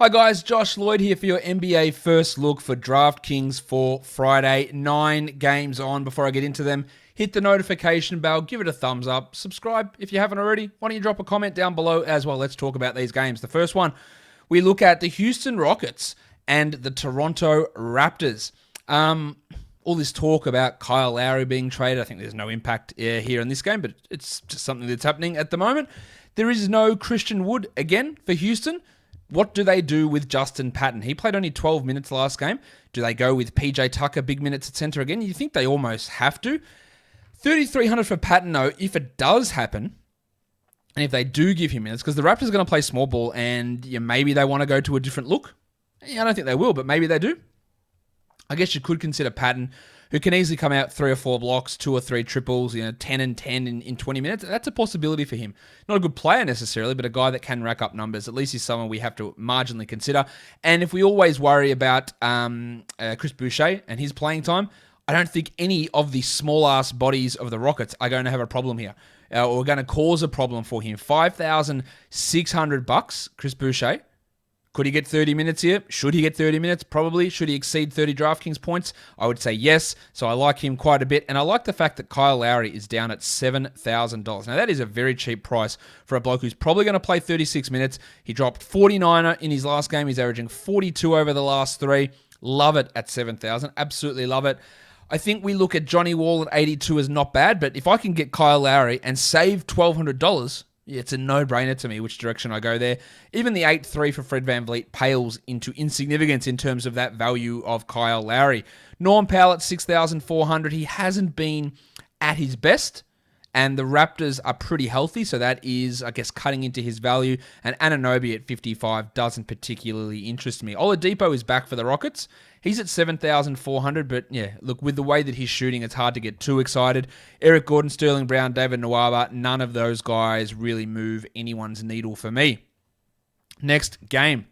Hi guys, Josh Lloyd here for your NBA First Look for DraftKings for Friday. 9 games on. Before I get into them, hit the notification bell, give it a thumbs up, subscribe if you haven't already. Why don't you drop a comment down below as well? Let's talk about these games. The first one, we look at the Houston Rockets and the Toronto Raptors. All this talk about Kyle Lowry being traded, I think there's no impact here in this game, but it's just something that's happening at the moment. There is no Christian Wood again for Houston. What do they do with Justin Patton? He played only 12 minutes last game. Do they go with PJ Tucker, big minutes at center again? You think they almost have to. 3,300 for Patton, though, if it does happen, and if they do give him minutes, because the Raptors are going to play small ball, and maybe they want to go to a different look. I don't think they will, but maybe they do. I guess you could consider Patton, who can easily come out 3 or 4 blocks, 2 or 3 triples, 10 and 10 in 20 minutes. That's a possibility for him. Not a good player necessarily, but a guy that can rack up numbers. At least he's someone we have to marginally consider. And if we always worry about Chris Boucher and his playing time, I don't think any of the small-ass bodies of the Rockets are going to have a problem here. Or going to cause a problem for him. $5,600, Chris Boucher. Could he get 30 minutes here? Should he get 30 minutes? Probably. Should he exceed 30 DraftKings points? I would say yes. So I like him quite a bit. And I like the fact that Kyle Lowry is down at $7,000. Now, that is a very cheap price for a bloke who's probably going to play 36 minutes. He dropped 49 in his last game. He's averaging 42 over the last 3. Love it at $7,000. Absolutely love it. I think we look at Johnny Wall at 82 as not bad. But if I can get Kyle Lowry and save $1,200... it's a no-brainer to me which direction I go there. Even the 8-3 for Fred VanVleet pales into insignificance in terms of that value of Kyle Lowry. Norm Powell at 6,400. He hasn't been at his best, and the Raptors are pretty healthy, so that is, I guess, cutting into his value. And Anunoby at 55 doesn't particularly interest me. Oladipo is back for the Rockets. He's at 7,400, but yeah, look, with the way that he's shooting, it's hard to get too excited. Eric Gordon, Sterling Brown, David Nwaba, none of those guys really move anyone's needle for me. Next game,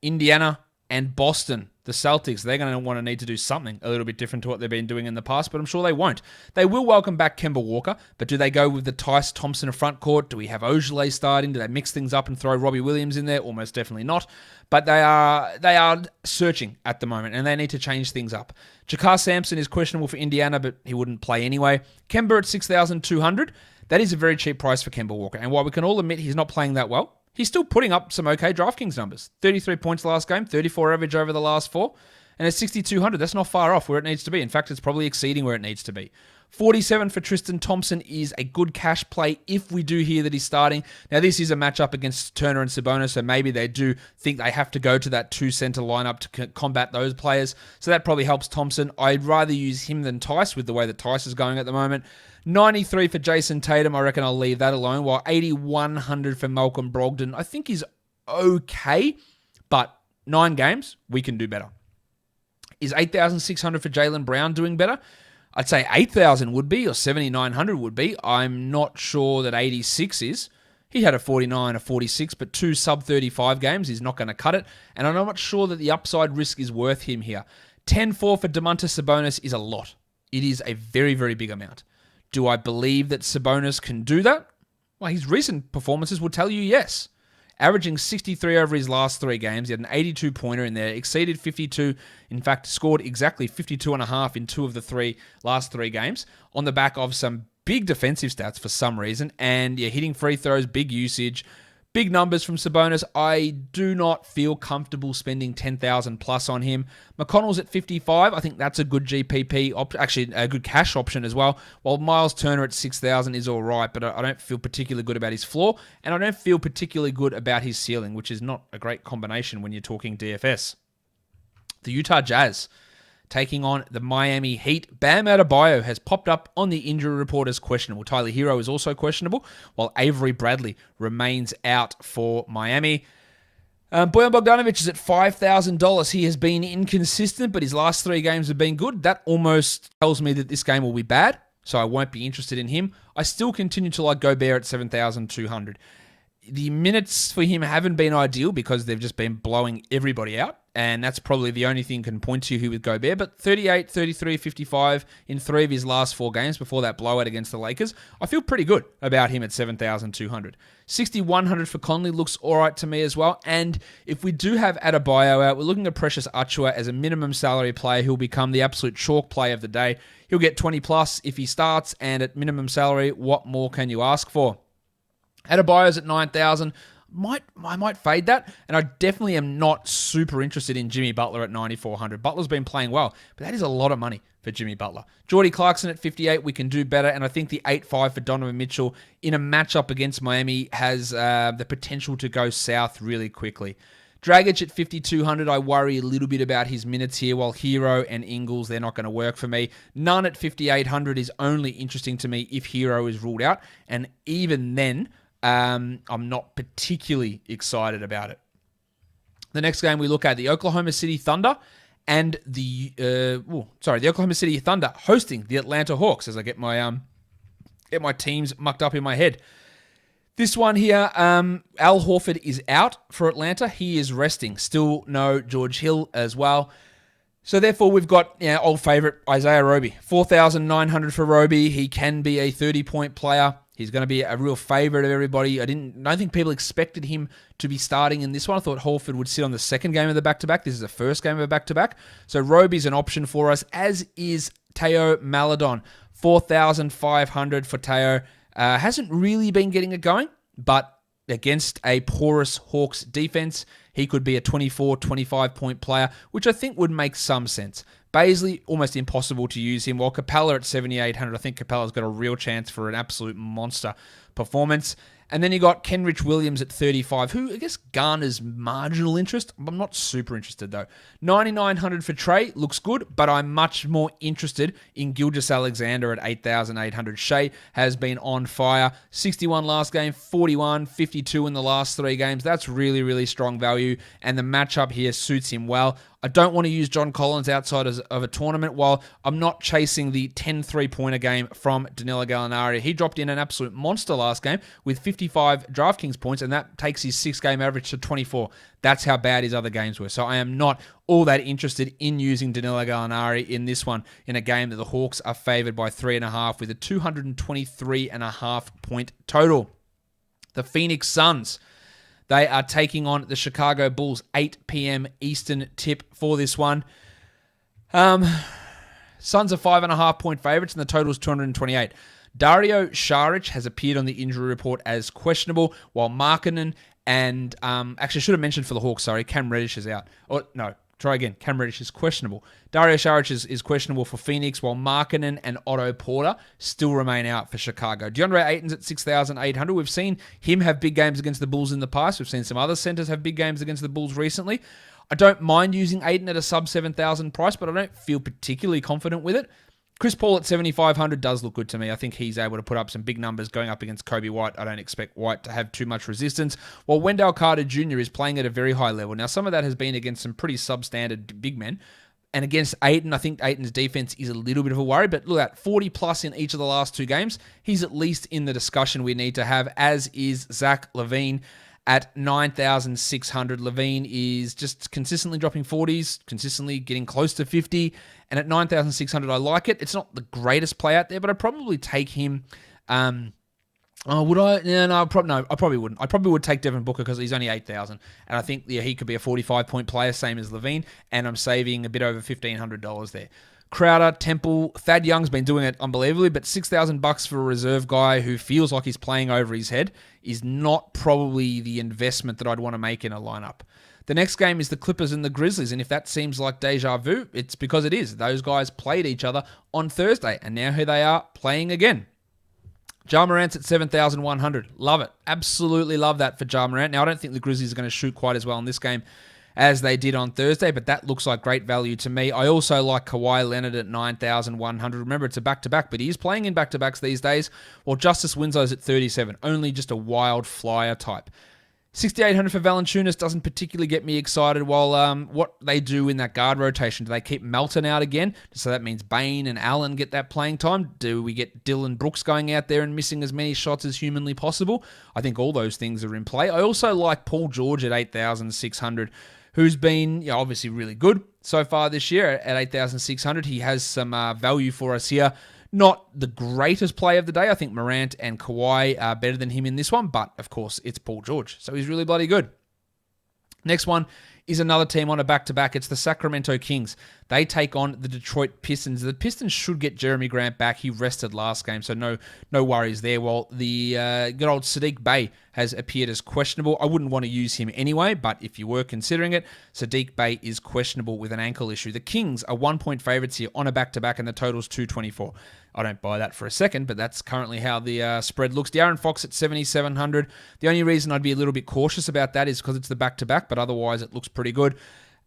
Indiana and Boston. The Celtics, they're going to want to need to do something a little bit different to what they've been doing in the past, but I'm sure they won't. They will welcome back Kemba Walker, but do they go with the Tice Thompson front court? Do we have Ogilvy starting? Do they mix things up and throw Robbie Williams in there? Almost definitely not. But they are searching at the moment, and they need to change things up. Jakar Sampson is questionable for Indiana, but he wouldn't play anyway. Kemba at 6,200. That is a very cheap price for Kemba Walker, and while we can all admit he's not playing that well, he's still putting up some okay DraftKings numbers. 33 points last game, 34 average over the last 4. And at 6,200, that's not far off where it needs to be. In fact, it's probably exceeding where it needs to be. 47 for Tristan Thompson is a good cash play if we do hear that he's starting. Now, this is a matchup against Turner and Sabonis, so maybe they do think they have to go to that 2-center lineup to combat those players. So that probably helps Thompson. I'd rather use him than Tice with the way that Tice is going at the moment. 93 for Jason Tatum. I reckon I'll leave that alone. While 8,100 for Malcolm Brogdon, I think is okay, but 9 games, we can do better. Is 8,600 for Jaylen Brown doing better? I'd say 8,000 would be, or 7,900 would be. I'm not sure that 86 is. He had a 49, a 46, but 2 sub-35 games. He's not going to cut it. And I'm not sure that the upside risk is worth him here. 10-4 for Domantas Sabonis is a lot. It is a very, very big amount. Do I believe that Sabonis can do that? Well, his recent performances will tell you yes. Averaging 63 over his last 3 games. He had an 82-pointer in there, exceeded 52. In fact, scored exactly 52.5 in 2 of the last 3 games on the back of some big defensive stats for some reason. And yeah, hitting free throws, big usage, big numbers from Sabonis. I do not feel comfortable spending 10,000 plus on him. McConnell's at 55. I think that's a good GPP, actually a good cash option as well. While Miles Turner at 6,000 is all right, but I don't feel particularly good about his floor, and I don't feel particularly good about his ceiling, which is not a great combination when you're talking DFS. The Utah Jazz taking on the Miami Heat. Bam Adebayo has popped up on the injury report as questionable. Tyler Hero is also questionable, while Avery Bradley remains out for Miami. Bojan Bogdanovic is at $5,000. He has been inconsistent, but his last 3 games have been good. That almost tells me that this game will be bad, so I won't be interested in him. I still continue to like Gobert at 7,200. The minutes for him haven't been ideal because they've just been blowing everybody out. and that's probably the only thing can point to who would go there. But 38, 33, 55 in 3 of his last 4 games before that blowout against the Lakers. I feel pretty good about him at 7,200. 6,100 for Conley looks all right to me as well. And if we do have Adebayo out, we're looking at Precious Achiuwa as a minimum salary player who'll become the absolute chalk play of the day. He'll get 20 plus if he starts, and at minimum salary, what more can you ask for? Adebayo's at 9,000. I might fade that, and I definitely am not super interested in Jimmy Butler at 9,400. Butler's been playing well, but that is a lot of money for Jimmy Butler. Jordy Clarkson at 58, we can do better, and I think the 8-5 for Donovan Mitchell in a matchup against Miami has the potential to go south really quickly. Dragic at 5,200, I worry a little bit about his minutes here, while Hero and Ingles, they're not going to work for me. None at 5,800 is only interesting to me if Hero is ruled out, and even then, I'm not particularly excited about it. The next game we look at, the Oklahoma City Thunder and the Oklahoma City Thunder hosting the Atlanta Hawks, as I get my teams mucked up in my head. This one here, Al Horford is out for Atlanta. He is resting. Still no George Hill as well. So therefore, we've got old favorite Isaiah Roby. 4,900 for Roby. He can be a 30-point player. He's going to be a real favorite of everybody. I don't think people expected him to be starting in this one. I thought Horford would sit on the second game of the back-to-back. This is the first game of a back-to-back. So Roby's an option for us, as is Teo Maledon. 4,500 for Teo. Hasn't really been getting it going, but against a porous Hawks defense, he could be a 24, 25-point player, which I think would make some sense. Baisley, almost impossible to use him, while Capella at 7,800, I think Capella's got a real chance for an absolute monster performance. And then you got Kenrich Williams at 35, who I guess garners marginal interest. I'm not super interested though. 9,900 for Trey, looks good, but I'm much more interested in Gilgeous-Alexander at 8,800. Shea has been on fire. 61 last game, 41, 52 in the last 3 games. That's really, really strong value, and the matchup here suits him well. I don't want to use John Collins outside of a tournament, while I'm not chasing the 10 3-pointer game from Danilo Gallinari. He dropped in an absolute monster last game with 55 DraftKings points, and that takes his 6-game average to 24. That's how bad his other games were. So I am not all that interested in using Danilo Gallinari in this one, in a game that the Hawks are favored by 3.5 with a 223.5 point total. The Phoenix Suns, they are taking on the Chicago Bulls. 8 p.m. Eastern tip for this one. Suns are 5.5 point favorites, and the total is 228. Dario Saric has appeared on the injury report as questionable, while Markkanen and actually I should have mentioned for the Hawks. Sorry, Cam Reddish is out. Cam Reddish is questionable. Dario Saric is questionable for Phoenix, while Markkanen and Otto Porter still remain out for Chicago. DeAndre Ayton's at 6,800. We've seen him have big games against the Bulls in the past. We've seen some other centers have big games against the Bulls recently. I don't mind using Ayton at a sub 7,000 price, but I don't feel particularly confident with it. Chris Paul at 7,500 does look good to me. I think he's able to put up some big numbers going up against Kobe White. I don't expect White to have too much resistance, while Wendell Carter Jr. is playing at a very high level. Now, some of that has been against some pretty substandard big men, and against Ayton, I think Ayton's defense is a little bit of a worry, but look at 40 plus in each of the last 2 games. He's at least in the discussion we need to have, as is Zach LaVine. At 9,600, LaVine is just consistently dropping 40s, consistently getting close to 50. And at 9,600, I like it. It's not the greatest play out there, but I'd probably take him. Would I? No, I probably wouldn't. I probably would take Devin Booker because he's only 8,000. And I think he could be a 45-point player, same as LaVine. And I'm saving a bit over $1,500 there. Crowder, Temple, Thad Young's been doing it unbelievably, but $6,000 for a reserve guy who feels like he's playing over his head is not probably the investment that I'd want to make in a lineup. The next game is the Clippers and the Grizzlies, and if that seems like deja vu, it's because it is. Those guys played each other on Thursday, and now here they are playing again. Ja Morant's at 7,100. Love it. Absolutely love that for Ja Morant. Now, I don't think the Grizzlies are going to shoot quite as well in this game as they did on Thursday, but that looks like great value to me. I also like Kawhi Leonard at 9,100. Remember, it's a back-to-back, but he is playing in back-to-backs these days, while Justice Winslow's at 37. Only just a wild flyer type. 6,800 for Valanciunas doesn't particularly get me excited, while what they do in that guard rotation. Do they keep Melton out again? So that means Bane and Allen get that playing time? Do we get Dylan Brooks going out there and missing as many shots as humanly possible? I think all those things are in play. I also like Paul George at 8,600, who's been obviously really good so far this year at 8,600. He has some value for us here. Not the greatest play of the day. I think Morant and Kawhi are better than him in this one, but of course it's Paul George, so he's really bloody good. Next one is another team on a back-to-back. It's the Sacramento Kings. They take on the Detroit Pistons. The Pistons should get Jeremy Grant back. He rested last game, so no worries there. While the good old Saddiq Bey has appeared as questionable. I wouldn't want to use him anyway, but if you were considering it, Saddiq Bey is questionable with an ankle issue. The Kings are 1-point favorites here on a back-to-back, and the total's 224. I don't buy that for a second, but that's currently how the spread looks. De'Aaron Fox at 7,700. The only reason I'd be a little bit cautious about that is because it's the back-to-back, but otherwise it looks pretty good.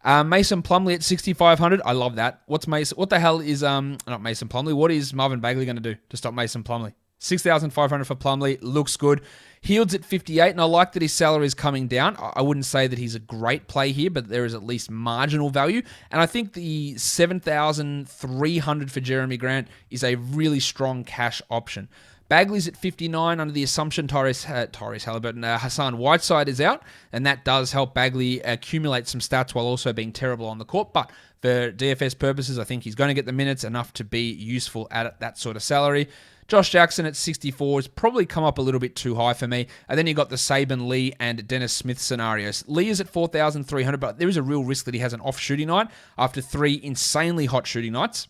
Mason Plumlee at 6,500. I love that. What the hell is not Mason Plumlee? What is Marvin Bagley going to do to stop Mason Plumlee? 6,500 for Plumlee. Looks good. Hields at 58, and I like that his salary is coming down. I wouldn't say that he's a great play here, but there is at least marginal value. And I think the 7,300 for Jeremy Grant is a really strong cash option. Bagley's at 59 under the assumption Tyrese Halliburton, Hassan Whiteside is out, and that does help Bagley accumulate some stats while also being terrible on the court. But for DFS purposes, I think he's going to get the minutes enough to be useful at that sort of salary. Josh Jackson at 64 has probably come up a little bit too high for me. And then you got the Saban Lee and Dennis Smith scenarios. Lee is at 4,300, but there is a real risk that he has an off shooting night after 3 insanely hot shooting nights.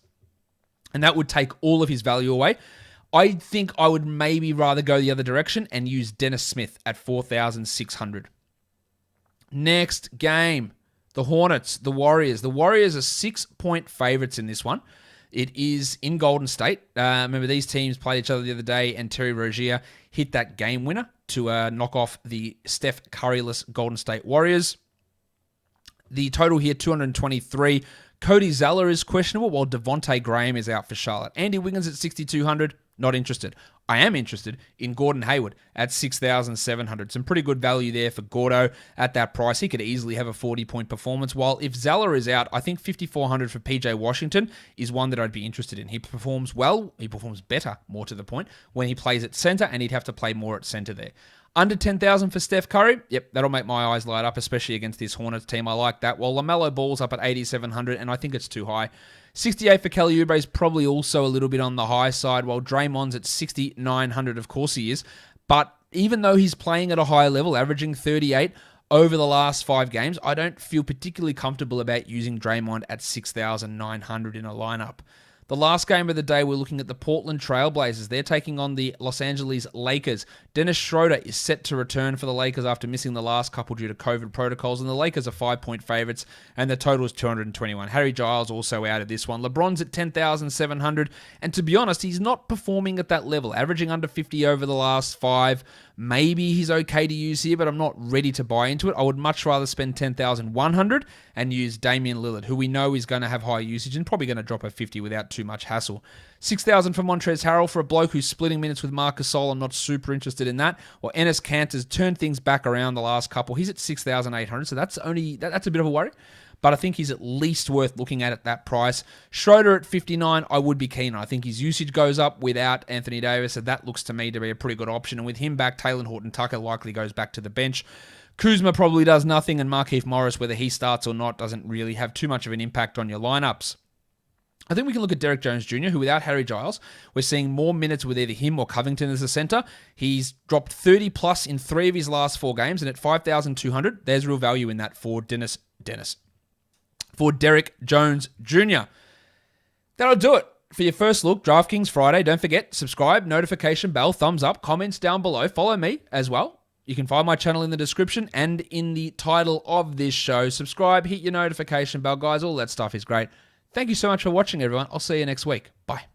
And that would take all of his value away. I think I would maybe rather go the other direction and use Dennis Smith at 4,600. Next game, the Hornets, the Warriors. The Warriors are 6-point favorites in this one. It is in Golden State. Remember, these teams played each other the other day, and Terry Rozier hit that game winner to knock off the Steph Curry-less Golden State Warriors. The total here, 223. Cody Zeller is questionable, while Devontae Graham is out for Charlotte. Andy Wiggins at 6,200. Not interested. I am interested in Gordon Hayward at 6,700. Some pretty good value there for Gordo at that price. He could easily have a 40-point performance. While if Zeller is out, I think 5,400 for PJ Washington is one that I'd be interested in. He performs well. He performs better, more to the point, when he plays at center, and he'd have to play more at center there. Under 10,000 for Steph Curry. Yep, that'll make my eyes light up, especially against this Hornets team. I like that. While LaMelo Ball's up at 8,700, and I think it's too high. 68 for Kelly Oubre is probably also a little bit on the high side, while Draymond's at 6,900. Of course he is. But even though he's playing at a high level, averaging 38 over the last 5 games, I don't feel particularly comfortable about using Draymond at 6,900 in a lineup. The last game of the day, we're looking at the Portland Trail Blazers. They're taking on the Los Angeles Lakers. Dennis Schroeder is set to return for the Lakers after missing the last couple due to COVID protocols, and the Lakers are 5-point favorites, and the total is 221. Harry Giles also out of this one. LeBron's at 10,700, and to be honest, he's not performing at that level, averaging under 50 over the last 5. Maybe he's okay to use here, but I'm not ready to buy into it. I would much rather spend 10,100 and use Damian Lillard, who we know is going to have high usage and probably going to drop a 50 without too much hassle. 6,000 for Montrezl Harrell for a bloke who's splitting minutes with Marc Gasol. I'm not super interested in that. Or Enes Kanter's turned things back around the last couple. He's at 6,800, so that's a bit of a worry. But I think he's at least worth looking at that price. Schroeder at 59, I would be keen. I think his usage goes up without Anthony Davis, and that looks to me to be a pretty good option. And with him back, Taylor Horton-Tucker likely goes back to the bench. Kuzma probably does nothing, and Markieff Morris, whether he starts or not, doesn't really have too much of an impact on your lineups. I think we can look at Derek Jones Jr., who without Harry Giles, we're seeing more minutes with either him or Covington as a center. He's dropped 30 plus in 3 of his last 4 games, and at 5,200, there's real value in that for for Derek Jones Jr. That'll do it for your first look. DraftKings Friday. Don't forget, subscribe, notification bell, thumbs up, comments down below. Follow me as well. You can find my channel in the description and in the title of this show. Subscribe, hit your notification bell, guys. All that stuff is great. Thank you so much for watching, everyone. I'll see you next week. Bye.